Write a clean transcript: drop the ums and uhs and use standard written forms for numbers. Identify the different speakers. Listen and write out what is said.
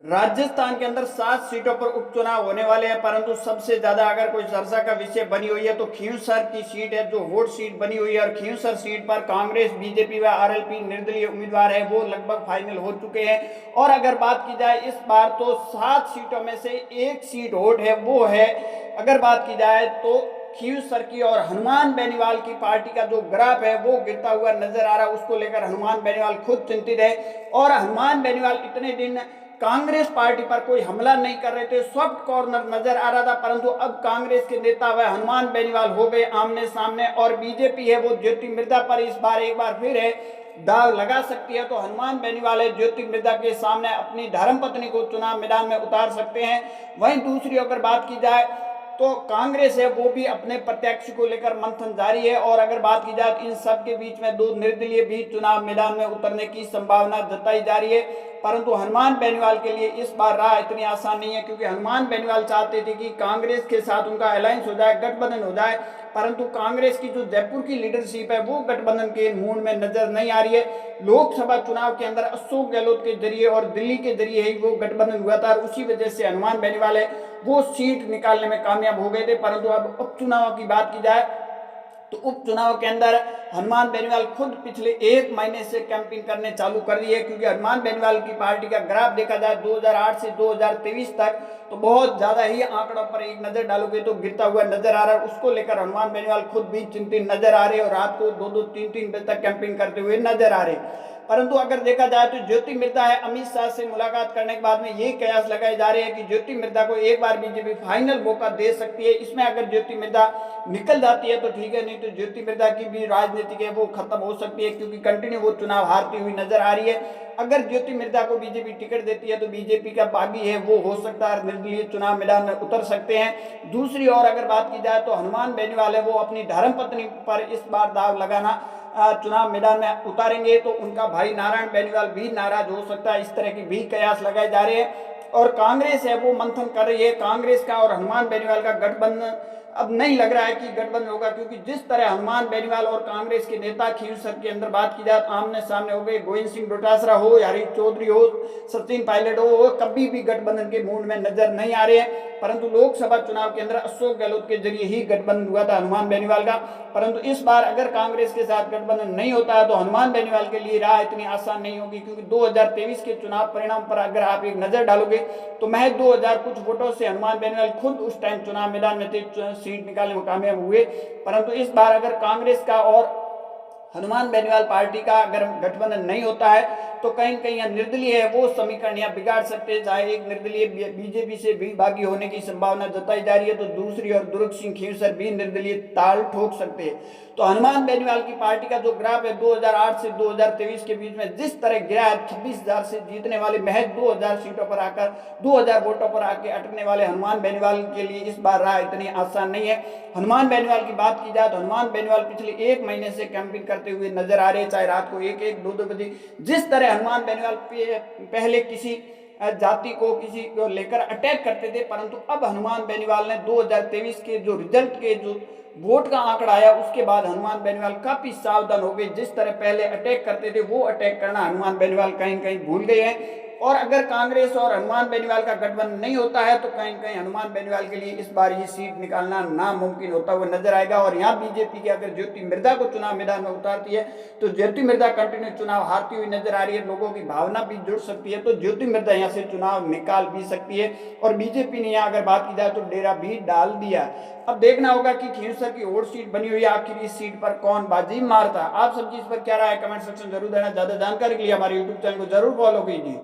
Speaker 1: राजस्थान के अंदर 7 सीटों पर उपचुनाव होने वाले हैं, परंतु सबसे ज्यादा अगर कोई चर्चा का विषय बनी हुई है तो खींवसर की सीट है, जो वोट सीट बनी हुई है। और खींवसर सीट पर कांग्रेस, बीजेपी व आरएलपी निर्दलीय उम्मीदवार है वो लगभग फाइनल हो चुके हैं। और अगर बात की जाए इस बार तो 7 सीटों में से एक सीट वोट है वो है, अगर बात की जाए तो खींवसर की। और हनुमान बेनीवाल की पार्टी का जो ग्राफ है वो गिरता हुआ नजर आ रहा है, उसको लेकर हनुमान बेनीवाल खुद चिंतित है। और हनुमान बेनीवाल इतने दिन कांग्रेस पार्टी पर कोई हमला नहीं कर रहे थे, सॉफ्ट कॉर्नर नजर आ रहा था, परंतु अब कांग्रेस के नेता व हनुमान बेनीवाल हो गए आमने सामने। और बीजेपी है वो ज्योति मिर्धा पर इस बार एक बार फिर है दाव लगा सकती है। तो हनुमान बेनीवाल है ज्योति मिर्धा के सामने अपनी धर्मपत्नी को चुनाव मैदान में उतार सकते हैं। वहीं दूसरी अगर बात की जाए तो कांग्रेस है वो भी अपने प्रत्याशी को लेकर मंथन जारी है। और अगर बात की जाए तो इन सब के बीच में दो निर्दलीय भी चुनाव मैदान में उतरने की संभावना जताई जा रही है। परंतु हनुमान बेनीवाल के लिए इस बार राह इतनी आसान नहीं है, क्योंकि हनुमान बेनीवाल चाहते थे कि कांग्रेस के साथ उनका अलायंस हो जाए, गठबंधन हो जाए, परंतु कांग्रेस की जो जयपुर की लीडरशिप है वो गठबंधन के मूड में नजर नहीं आ रही है। लोकसभा चुनाव के अंदर अशोक गहलोत के जरिए और दिल्ली के जरिए ही वो गठबंधन हुआ था, और उसी वजह से हनुमान बेनीवाल है वो सीट निकालने में कामयाब हो गए थे। परंतु अब उपचुनाव की बात की जाए तो उपचुनाव के अंदर हनुमान बेनीवाल खुद पिछले 1 महीने से कैंपिंग करने चालू कर दी है, क्योंकि हनुमान बेनीवाल की पार्टी का ग्राफ देखा जाए 2008 से 2023 तक तो बहुत ज्यादा ही आंकड़ों पर एक नजर डालोगे तो गिरता हुआ नजर आ रहा है। उसको लेकर हनुमान बेनीवाल खुद भी चिंतित नजर आ रहे हैं और रात को 2-2, 3-3 बजे तक कैंपिंग करते हुए नजर आ रहे हैं। परंतु अगर देखा जाए तो ज्योति मिर्धा है अमित शाह से मुलाकात करने के बाद में ये कयास लगाए जा रहे हैं कि ज्योति मिर्धा को एक बार बीजेपी फाइनल मौका दे सकती है। इसमें अगर ज्योति मिर्धा निकल जाती है तो ठीक है, नहीं तो ज्योति मिर्धा की भी राजनीति है वो खत्म हो सकती है, क्योंकि कंटिन्यू वो चुनाव हारती हुई नजर आ रही है। अगर ज्योति मिर्धा को बीजेपी टिकट देती है तो बीजेपी का बागी है वो हो सकता है निर्दलीय चुनाव मैदान में उतर सकते हैं। दूसरी ओर अगर बात की जाए तो हनुमान बेनीवाल है वो अपनी धर्मपत्नी पर इस बार दाव लगाना चुनाव मैदान में उतारेंगे तो उनका भाई नारायण बेनीवाल भी नाराज हो सकता है। इस तरह की भी कयास लगाए जा रहे हैं। और कांग्रेस है वो मंथन कर रही है, कांग्रेस का और हनुमान बेनीवाल का गठबंधन अब नहीं लग रहा है कि गठबंधन होगा, क्योंकि जिस तरह हनुमान बेनीवाल और कांग्रेस के नेता खींवसर के अंदर बात की जाए आमने सामने हो गए, गोविंद सिंह डोटासरा हो, हरीश चौधरी हो, सचिन पायलट हो, वो कभी भी गठबंधन के मूड में नजर नहीं आ रहे हैं। परंतु लोकसभा चुनाव के अंदर अशोक गहलोत के जरिए ही गठबंधन हुआ था हनुमान बेनीवाल का। परंतु इस बार अगर कांग्रेस के साथ गठबंधन नहीं होता है तो हनुमान बेनीवाल के लिए राह इतनी आसान नहीं होगी, क्योंकि 2023 के चुनाव परिणाम पर अगर आप एक नजर डालोगे तो महज 2000 कुछ वोटों से हनुमान बेनीवाल खुद उस टाइम चुनाव मैदान में थे, सीट निकालने में कामयाब हुए। परंतु इस बार अगर कांग्रेस का और हनुमान बेनीवाल पार्टी का अगर गठबंधन नहीं होता है तो कहीं कहीं निर्दलीय है वो समीकरण यहाँ बिगाड़ सकते हैं। चाहे एक निर्दलीय बीजेपी से भी बागी होने की संभावना जताई जा रही है, तो दूसरी और दुर्ग सिंह खींवसर भी निर्दलीय ताल ठोक सकते हैं। तो हनुमान बेनीवाल की पार्टी का जो ग्राफ है 2008 से 2023 के बीच में जिस तरह गिरा है, 26,000 से जीतने वाले महज 2000 सीटों पर आकर 2000 वोटों पर आके अटकने वाले हनुमान बेनीवाल के लिए इस बार राह इतनी आसान नहीं है। हनुमान बेनीवाल की बात की जाए तो हनुमान बेनीवाल पिछले 1 महीने से कैंपिंग करते हुए नजर आ रहे हैं, चाहे रात को 1-1, 2-2 बजे। जिस तरह हनुमान बेनीवाल पहले किसी जाति को किसी को लेकर अटैक करते थे, परंतु अब हनुमान बेनीवाल ने 2023 के जो रिजल्ट के जो वोट का आंकड़ा आया उसके बाद हनुमान बेनीवाल काफी सावधान हो गए। जिस तरह पहले अटैक करते थे वो अटैक करना हनुमान बेनीवाल कहीं कहीं भूल गए हैं। और अगर कांग्रेस और हनुमान बेनीवाल का गठबंधन नहीं होता है तो कहीं कहीं हनुमान बेनीवाल के लिए इस बार ये सीट निकालना नामुमकिन होता हुआ नजर आएगा। और यहाँ बीजेपी की अगर ज्योति मिर्धा को चुनाव मैदान में उतारती है तो ज्योति मिर्धा कंटिन्यू चुनाव हारती हुई नजर आ रही है, लोगों की भावना भी जुड़ सकती है, तो ज्योति मिर्धा यहाँ से चुनाव निकाल भी सकती है। और बीजेपी ने यहाँ अगर बात की जाए तो डेरा भी डाल दिया। अब देखना होगा कि खींवसर की और सीट बनी हुई है, आखिर इस सीट पर कौन बाजी मारता है। आप सबकी इस पर क्या राय है कमेंट सेक्शन जरूर देना। ज्यादा जानकारी के लिए हमारे यूट्यूब चैनल को जरूर फॉलो कीजिए।